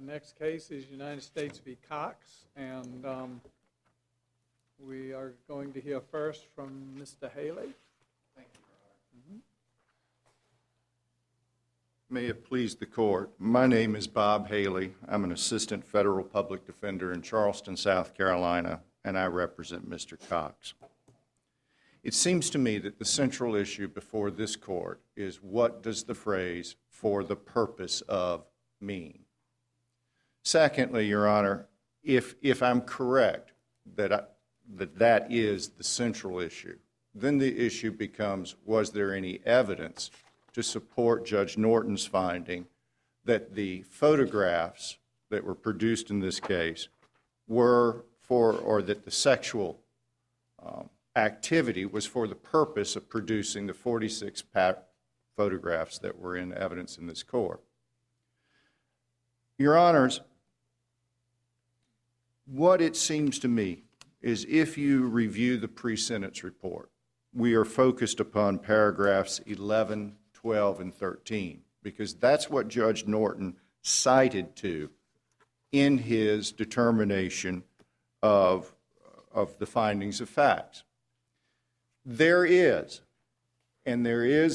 Next case is United States v. Cox, and we are going to hear first from Mr. Haley. Thank you, Your Honor. May it please the Court, my name is Bob Haley. I'm an assistant federal public defender in Charleston, South Carolina, and I represent Mr. Cox. It seems to me that the central issue before this Court is what does the phrase "for the purpose of" mean? Secondly, Your Honor, if I'm correct that that is the central issue, then the issue becomes, was there any evidence to support Judge Norton's finding that the photographs that were produced in this case were for, or that the sexual activity was for the purpose of producing the 46 photographs that were in evidence in this court. Your Honors, what it seems to me is if you review the pre-sentence report, we are focused upon paragraphs 11, 12, and 13, because that's what Judge Norton cited to in his determination of the findings of facts. There is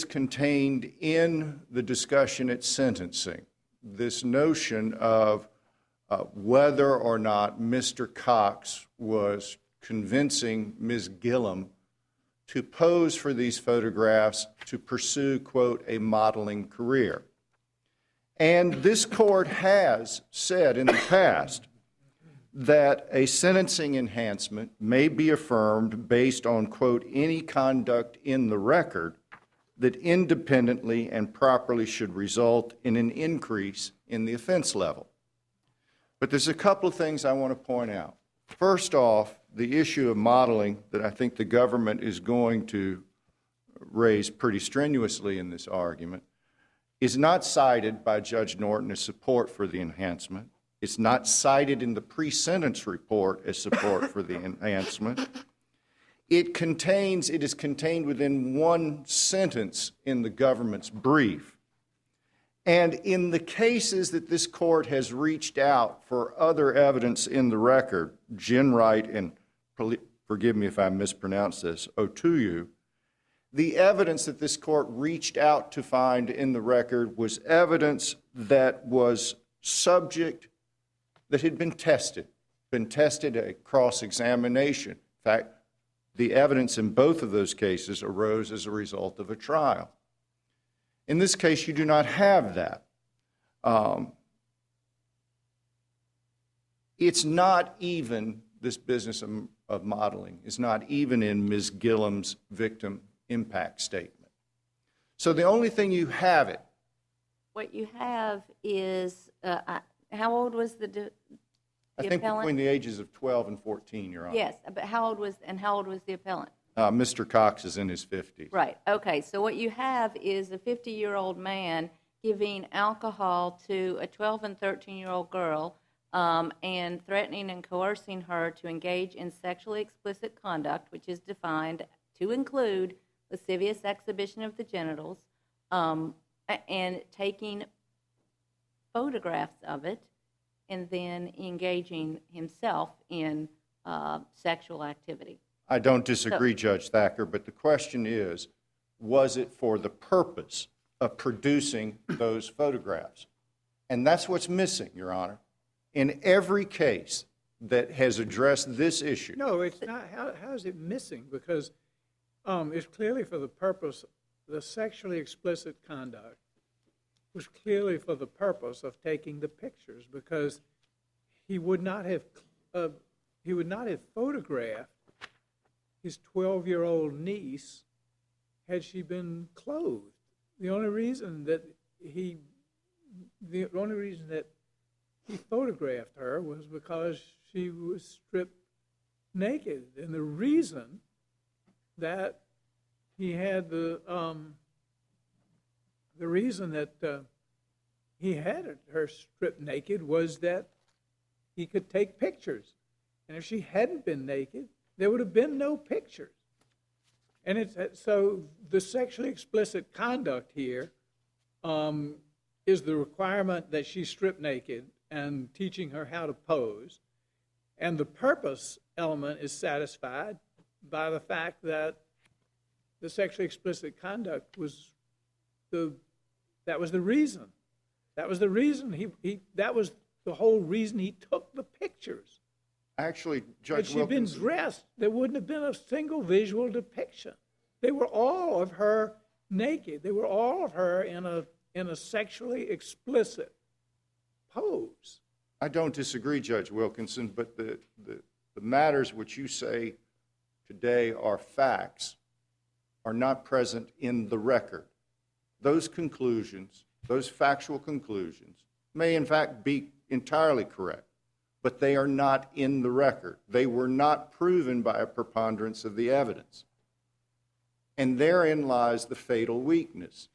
contained in the discussion at sentencing this notion of whether or not Mr. Cox was convincing Ms. Gillum to pose for these photographs to pursue, quote, a modeling career. And this court has said in the past that a sentencing enhancement may be affirmed based on, quote, any conduct in the record that independently and properly should result in an increase in the offense level. But there's a couple of things I want to point out. First off, the issue of modeling that I think the government is going to raise pretty strenuously in this argument is not cited by Judge Norton as support for the enhancement. It's not cited in the pre-sentence report as support for the enhancement. It is contained within one sentence in the government's brief. And in the cases that this court has reached out for other evidence in the record, Ginwright and, forgive me if I mispronounce this, Otuyu, the evidence that this court reached out to find in the record was evidence that was subject, that had been tested at cross-examination. In fact, the evidence in both of those cases arose as a result of a trial. In this case, you do not have that. It's not even, this business of modeling, is not even in Ms. Gillum's victim impact statement. So the only thing you have it. What you have is, how old was the appellant? I think between the ages of 12 and 14, Your Honor. Yes, but how old was the appellant? Mr. Cox is in his 50s. Right, okay, so what you have is a 50-year-old man giving alcohol to a 12 and 13-year-old girl and threatening and coercing her to engage in sexually explicit conduct, which is defined to include lascivious exhibition of the genitals, and taking photographs of it and then engaging himself in sexual activity. I don't disagree, Judge Thacker, but the question is, was it for the purpose of producing those photographs? And that's what's missing, Your Honor. In every case that has addressed this issue. No, it's not. How is it missing? Because it's clearly for the purpose, the sexually explicit conduct was clearly for the purpose of taking the pictures, because he would not have photographed his 12-year-old niece had she been clothed. The only reason that he photographed her was because she was stripped naked, and the reason that he had her stripped naked was that he could take pictures, and if she hadn't been naked, there would have been no pictures. And so the sexually explicit conduct here is the requirement that she strip naked and teaching her how to pose. And the purpose element is satisfied by the fact that the sexually explicit conduct was that was the reason. That was the reason that was the whole reason he took the pictures. Actually, Had Judge she been Wilkinson, dressed, there wouldn't have been a single visual depiction. They were all of her naked. They were all of her in a sexually explicit pose. I don't disagree, Judge Wilkinson, but the matters which you say today are facts are not present in the record. Those conclusions, those factual conclusions, may in fact be entirely correct, but they are not in the record. They were not proven by a preponderance of the evidence. And therein lies the fatal weakness.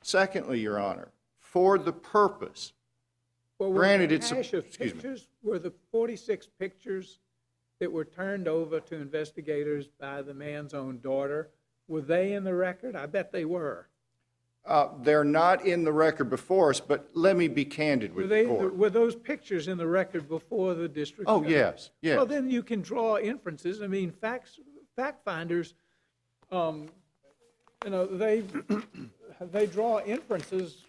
Secondly, Your Honor, for the purpose, granted it's a, cache of excuse me, pictures, were the 46 pictures that were turned over to investigators by the man's own daughter, were they in the record? I bet they were. they're not in the record before us, but let me be candid with the court. Were those pictures in the record before the district? Oh, judge? yes, yes. Well, then you can draw inferences. I mean, fact finders, they draw inferences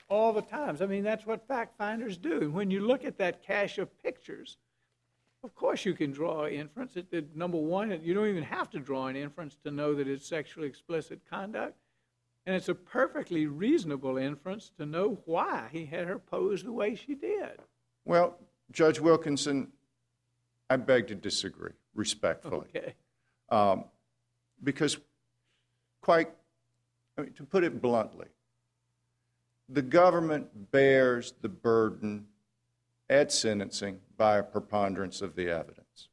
all the time. I mean, that's what fact finders do. When you look at that cache of pictures, of course you can draw inference. Number one, you don't even have to draw an inference to know that it's sexually explicit conduct. And it's a perfectly reasonable inference to know why he had her pose the way she did. Well, Judge Wilkinson, I beg to disagree, respectfully. Okay. Because to put it bluntly, the government bears the burden at sentencing by a preponderance of the evidence.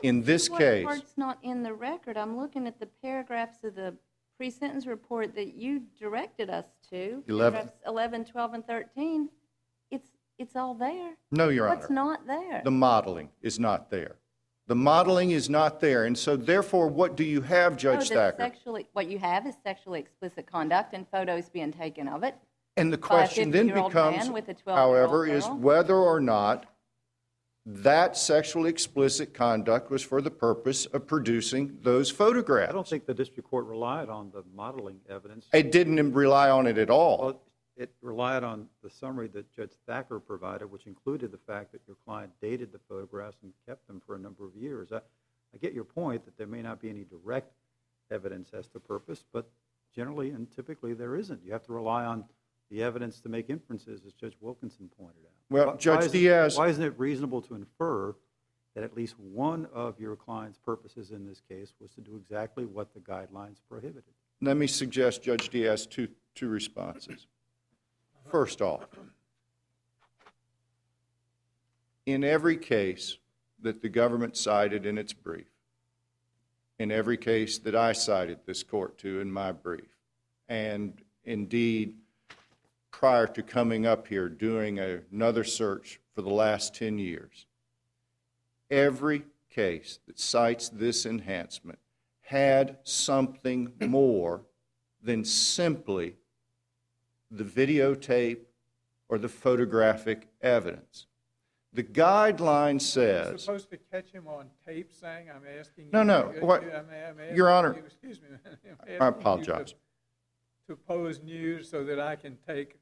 In this case, What part's not in the record? I'm looking at the paragraphs of the pre-sentence report that you directed us to. 11. Paragraphs 11, 12, and 13. It's all there. no, Your Honor. What's not there? The modeling is not there. The modeling is not there. And so, therefore, what do you have, Judge Thacker? What you have is sexually explicit conduct and photos being taken of it. And the by a question then 50-year-old becomes, man with a 12-year-old however, is girl. whether or not that sexually explicit conduct was for the purpose of producing those photographs. I don't think the district court relied on the modeling evidence. It didn't rely on it at all. Well, it relied on the summary that Judge Thacker provided, which included the fact that your client dated the photographs and kept them for a number of years. I get your point that there may not be any direct evidence as to purpose, but generally and typically there isn't. You have to rely on the evidence to make inferences, as Judge Wilkinson pointed out. Well, Judge Diaz, Why isn't it reasonable to infer that at least one of your client's purposes in this case was to do exactly what the guidelines prohibited? let me suggest, Judge Diaz, two responses. First off, in every case that the government cited in its brief, in every case that I cited this court to in my brief, and indeed prior to coming up here doing another search for the last 10 years, every case that cites this enhancement had something more than simply the videotape or the photographic evidence. The guideline You're says, supposed to catch him on tape saying, I'm asking you. No, what- I'm asking Your Honor, you, excuse me. I'm I asking you apologize. To pose nude so that I can take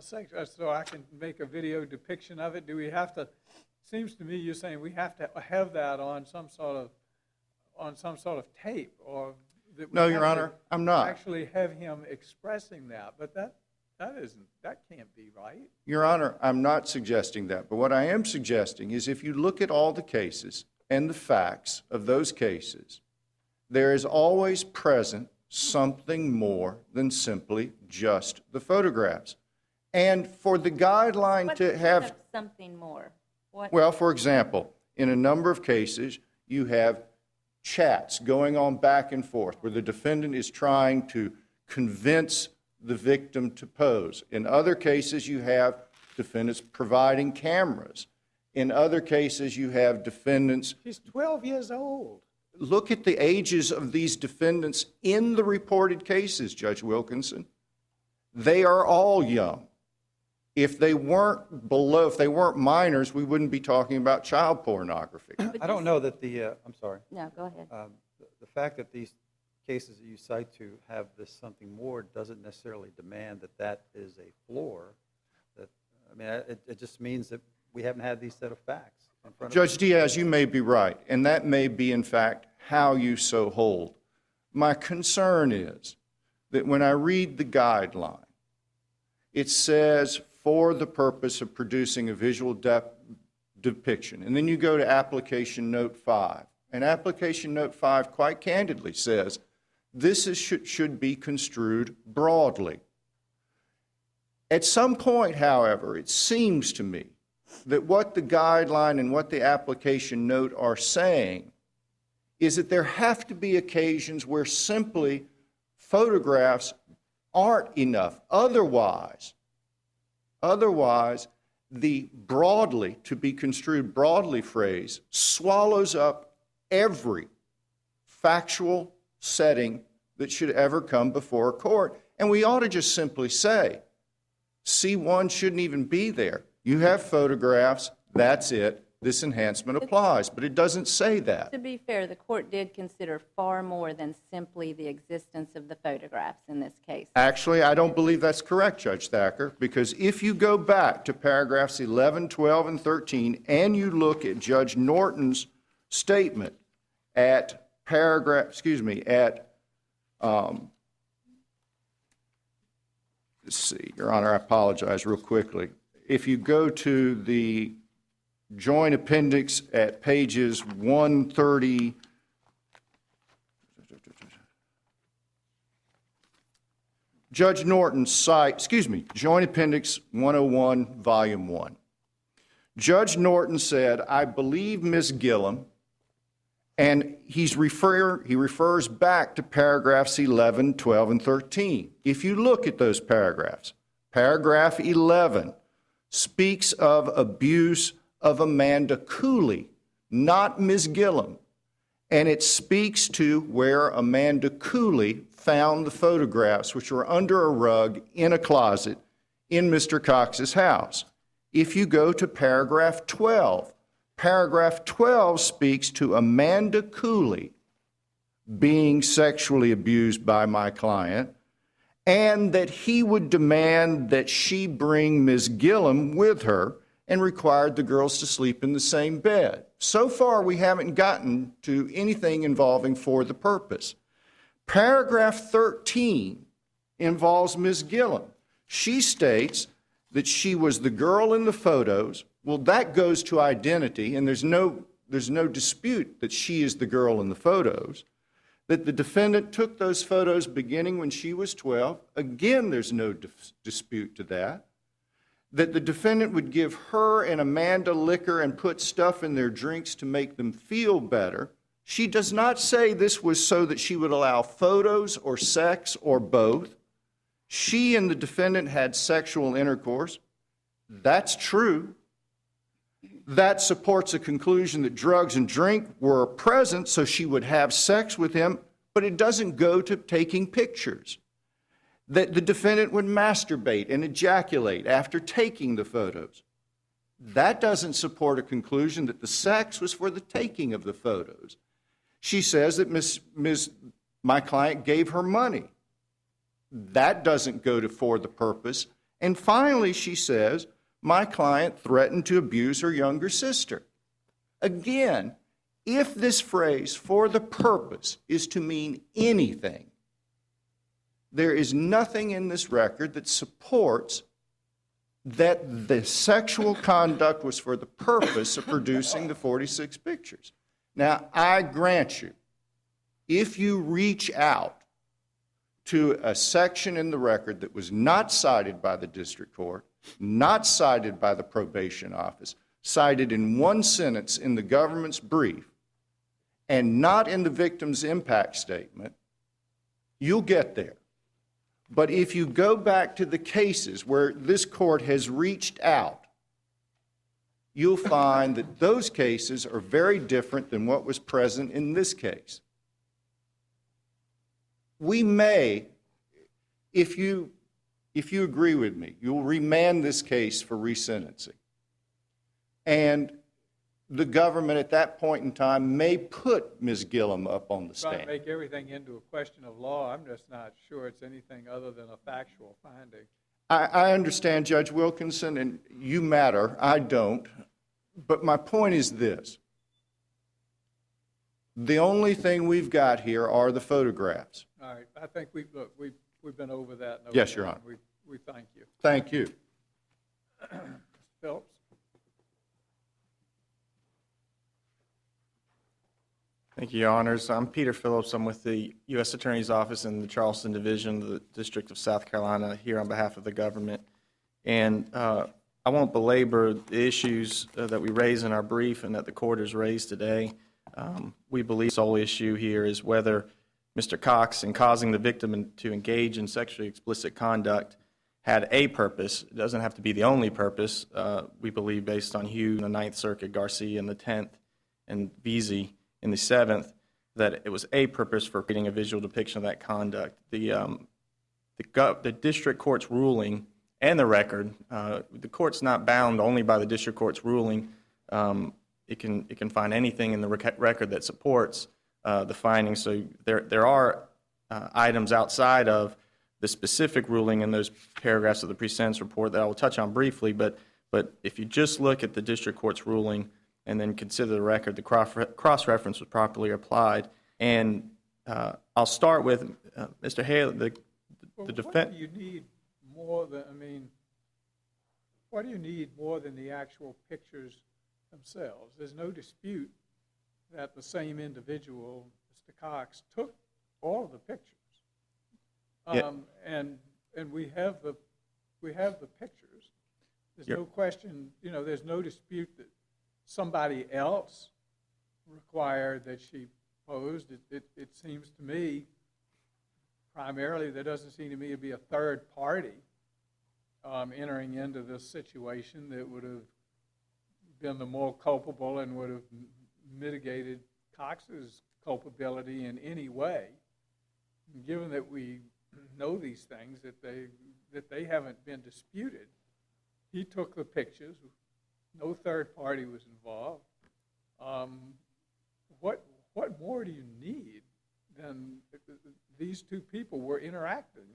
so I can make a video depiction of it. Do we have to, seems to me you're saying we have to have that on some sort of tape, or that we No, have Your to Honor, I'm not. actually have him expressing that, but that can't be right. Your Honor, I'm not suggesting that, but what I am suggesting is if you look at all the cases and the facts of those cases, there is always present something more than simply just the photographs. And for the guideline What's to have, something more? What? well, for example, in a number of cases, you have chats going on back and forth where the defendant is trying to convince the victim to pose. In other cases, you have defendants providing cameras. In other cases, you have defendants. She's 12 years old. Look at the ages of these defendants in the reported cases, Judge Wilkinson. They are all young. If they weren't below, if they weren't minors, we wouldn't be talking about child pornography. I don't know that I'm sorry. No, go ahead. The fact that these cases that you cite to have this something more doesn't necessarily demand that that is a floor. It just means that we haven't had these set of facts in front of us. Judge Diaz, you may be right, and that may be, in fact, how you so hold. My concern is that when I read the guideline, it says, for the purpose of producing a visual depiction. And then you go to Application Note 5. And Application Note 5 quite candidly says, this should be construed broadly. At some point, however, it seems to me that what the guideline and what the application note are saying is that there have to be occasions where simply photographs aren't enough. Otherwise, the broadly, to be construed broadly phrase, swallows up every factual setting that should ever come before a court. And we ought to just simply say, C1 shouldn't even be there. You have photographs, that's it. This enhancement applies, but it doesn't say that. To be fair, the court did consider far more than simply the existence of the photographs in this case. Actually, I don't believe that's correct, Judge Thacker, because if you go back to paragraphs 11, 12, and 13, and you look at Judge Norton's statement at let's see, Your Honor, I apologize real quickly. If you go to the Joint Appendix at pages 130, Judge Norton Joint Appendix 101, Volume 1. Judge Norton said, I believe Ms. Gillum, and he refers back to paragraphs 11, 12, and 13. If you look at those paragraphs, paragraph 11 speaks of abuse of Amanda Cooley, not Ms. Gillum. And it speaks to where Amanda Cooley found the photographs, which were under a rug in a closet in Mr. Cox's house. If you go to paragraph 12 speaks to Amanda Cooley being sexually abused by my client, and that he would demand that she bring Ms. Gillum with her and required the girls to sleep in the same bed. So far, we haven't gotten to anything involving for the purpose. Paragraph 13 involves Ms. Gillum. She states that she was the girl in the photos. Well, that goes to identity, and there's no dispute that she is the girl in the photos. That the defendant took those photos beginning when she was 12. Again, there's no dispute to that. That the defendant would give her and Amanda liquor and put stuff in their drinks to make them feel better. She does not say this was so that she would allow photos or sex or both. She and the defendant had sexual intercourse. That's true. That supports a conclusion that drugs and drink were present so she would have sex with him, but it doesn't go to taking pictures. That the defendant would masturbate and ejaculate after taking the photos. That doesn't support a conclusion that the sex was for the taking of the photos. She says that my client gave her money. That doesn't go to for the purpose. And finally, she says, my client threatened to abuse her younger sister. Again, if this phrase, for the purpose, is to mean anything, there is nothing in this record that supports that the sexual conduct was for the purpose of producing the 46 pictures. Now, I grant you, if you reach out to a section in the record that was not cited by the district court, not cited by the probation office, cited in one sentence in the government's brief, and not in the victim's impact statement, you'll get there. But if you go back to the cases where this court has reached out, you'll find that those cases are very different than what was present in this case. We may, if you if you agree with me, you'll remand this case for resentencing. And the government at that point in time may put Ms. Gillum up on the Trying to stand. make everything into a question of law. I'm just not sure it's anything other than a factual finding. I understand, Judge Wilkinson, and you matter. I don't. But my point is this. The only thing we've got here are the photographs. All right, I think we've been over that. and over Yes, Your that. Honor. We thank you. Thank you. Phillips? Thank you, Your Honors. I'm Peter Phillips. I'm with the U.S. Attorney's Office in the Charleston Division of the District of South Carolina here on behalf of the government. And I won't belabor the issues that we raise in our brief and that the court has raised today. We believe the sole issue here is whether Mr. Cox, in causing the victim to engage in sexually explicit conduct, had a purpose. It doesn't have to be the only purpose. We believe, based on Hugh in the Ninth Circuit, Garcia in the 10th, and Veazey in the 7th, that it was a purpose for creating a visual depiction of that conduct. The district court's ruling and the record, the court's not bound only by the district court's ruling. It can find anything in the record that supports the findings. So there are items outside of the specific ruling in those paragraphs of the pre-sentence report that I will touch on briefly. But if you just look at the district court's ruling and then consider the record, the cross-reference was properly applied. And I'll start with Mr. Haley, the defense. What do you need more than, what do you need more than the actual pictures themselves? There's no dispute that the same individual, Mr. Cox, took all of the pictures. And we have the pictures. There's no question, there's no dispute that somebody else required that she posed. It seems to me, primarily, there doesn't seem to me to be a third party entering into this situation that would have been the more culpable and would have mitigated Cox's culpability in any way. Given that we know these things, that they haven't been disputed, he took the pictures. No third party was involved. What more do you need than these two people were interacting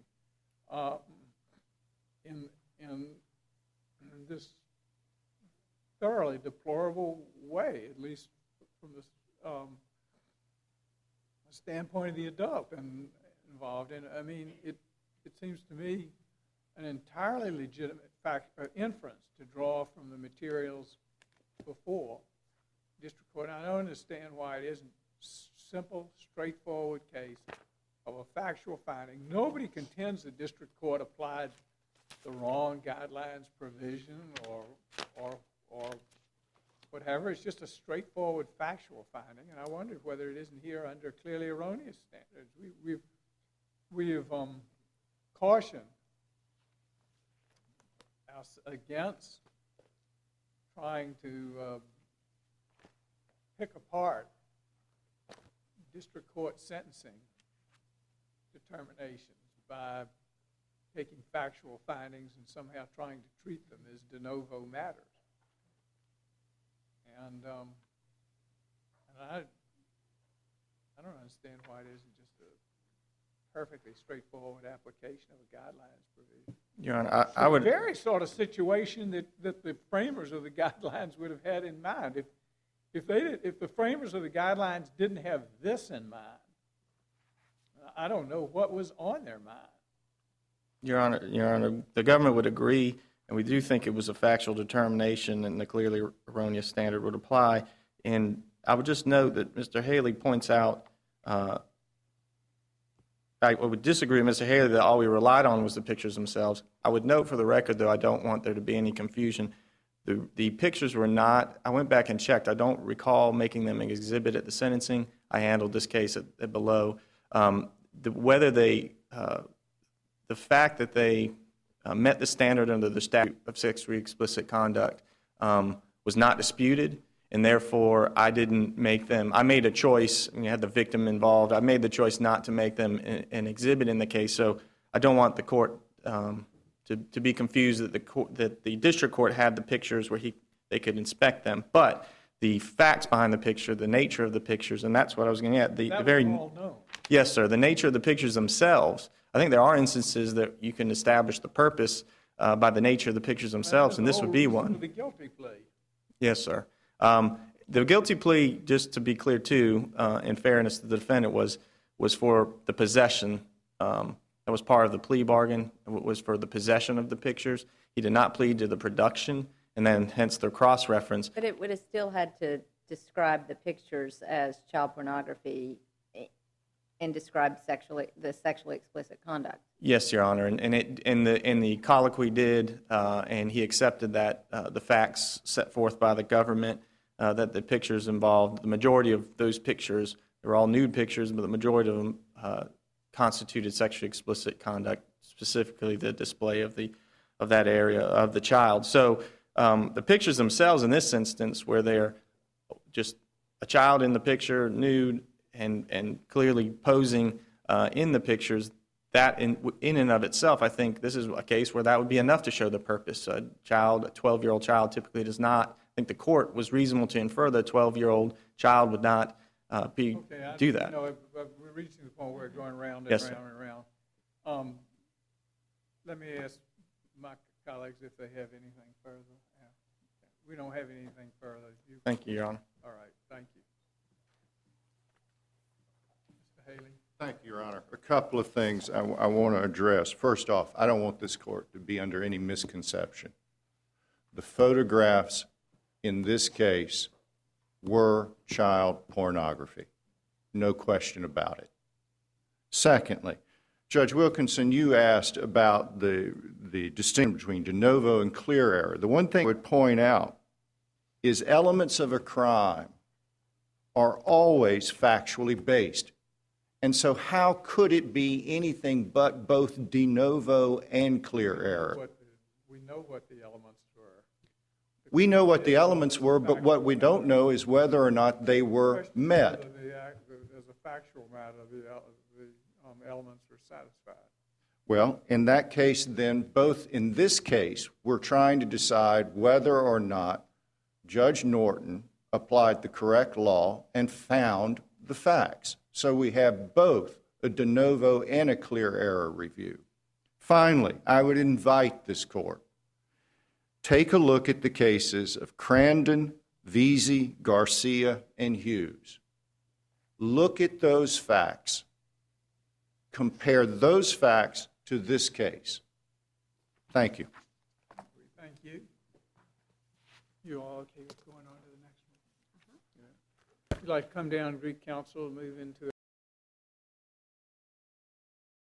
in this thoroughly deplorable way, at least from the standpoint of the adult involved? And it seems to me an entirely legitimate inference to draw from the materials before district court. I don't understand why it isn't simple, straightforward case of a factual finding. Nobody contends the district court applied the wrong guidelines provision or whatever. It's just a straightforward factual finding, and I wonder whether it isn't here under clearly erroneous standards. We have cautioned us against trying to pick apart district court sentencing determinations by taking factual findings and somehow trying to treat them as de novo matters. And I don't understand why it isn't just a perfectly straightforward application of a guidelines provision. Your Honor, I would... The very sort of situation that the framers of the guidelines would have had in mind. If the framers of the guidelines didn't have this in mind, I don't know what was on their mind. Your Honor, the government would agree, and we do think it was a factual determination and the clearly erroneous standard would apply. And I would just note that Mr. Haley points out, I would disagree with Mr. Haley that all we relied on was the pictures themselves. I would note for the record, though, I don't want there to be any confusion. The pictures were not, I went back and checked, I don't recall making them an exhibit at the sentencing. I handled this case at below. The fact that they met the standard under the statute of sexually explicit conduct was not disputed, and therefore I didn't make them. I made a choice, and you had the victim involved. I made the choice not to make them an exhibit in the case, so I don't want the court to be confused that that the district court had the pictures where they could inspect them, but the facts behind the picture, the nature of the pictures, and that's what I was getting at. The That very was all known. Yes, sir. The nature of the pictures themselves. I think there are instances that you can establish the purpose by the nature of the pictures themselves, and this would be one. The guilty plea. Yes, sir. The guilty plea, just to be clear too, in fairness to the defendant, was for the possession. That was part of the plea bargain. It was for the possession of the pictures. He did not plead to the production, and then hence the cross-reference. But it would have still had to describe the pictures as child pornography and describe the sexually explicit conduct. Yes, Your Honor, and the colloquy did, and he accepted that the facts set forth by the government that the pictures involved. The majority of those pictures, they were all nude pictures, but the majority of them constituted sexually explicit conduct, specifically the display of that area of the child. So the pictures themselves, in this instance, where they're just a child in the picture, nude, and clearly posing in the pictures, that in and of itself, I think this is a case where that would be enough to show the purpose. A 12-year-old child typically does not. I think the court was reasonable to infer that a 12-year-old child would not do that. We're reaching the point where we're going round and Yes, round sir. and round. Let me ask my colleagues if they have anything further. We don't have anything further. Thank you, Your Honor. All right, thank you. Mr. Haley? Thank you, Your Honor. A couple of things I want to address. First off, I don't want this court to be under any misconception. The photographs in this case were child pornography. No question about it. Secondly, Judge Wilkinson, you asked about the distinction between de novo and clear error. The one thing I would point out is elements of a crime are always factually based. And so how could it be anything but both de novo and clear error? We know what the elements were. We know what the elements were, but what we don't know is whether or not they were met. As a factual matter, the elements were satisfied. Well, in that case, then, both in this case, we're trying to decide whether or not Judge Norton applied the correct law and found the facts. So we have both a de novo and a clear error review. Finally, I would invite this court, take a look at the cases of Crandon, Veazey, Garcia, and Hughes. Look at those facts. Compare those facts to this case. Thank you. Thank you. You all okay with going on to the next one? Yeah. You'd like to come down and greet counsel and move into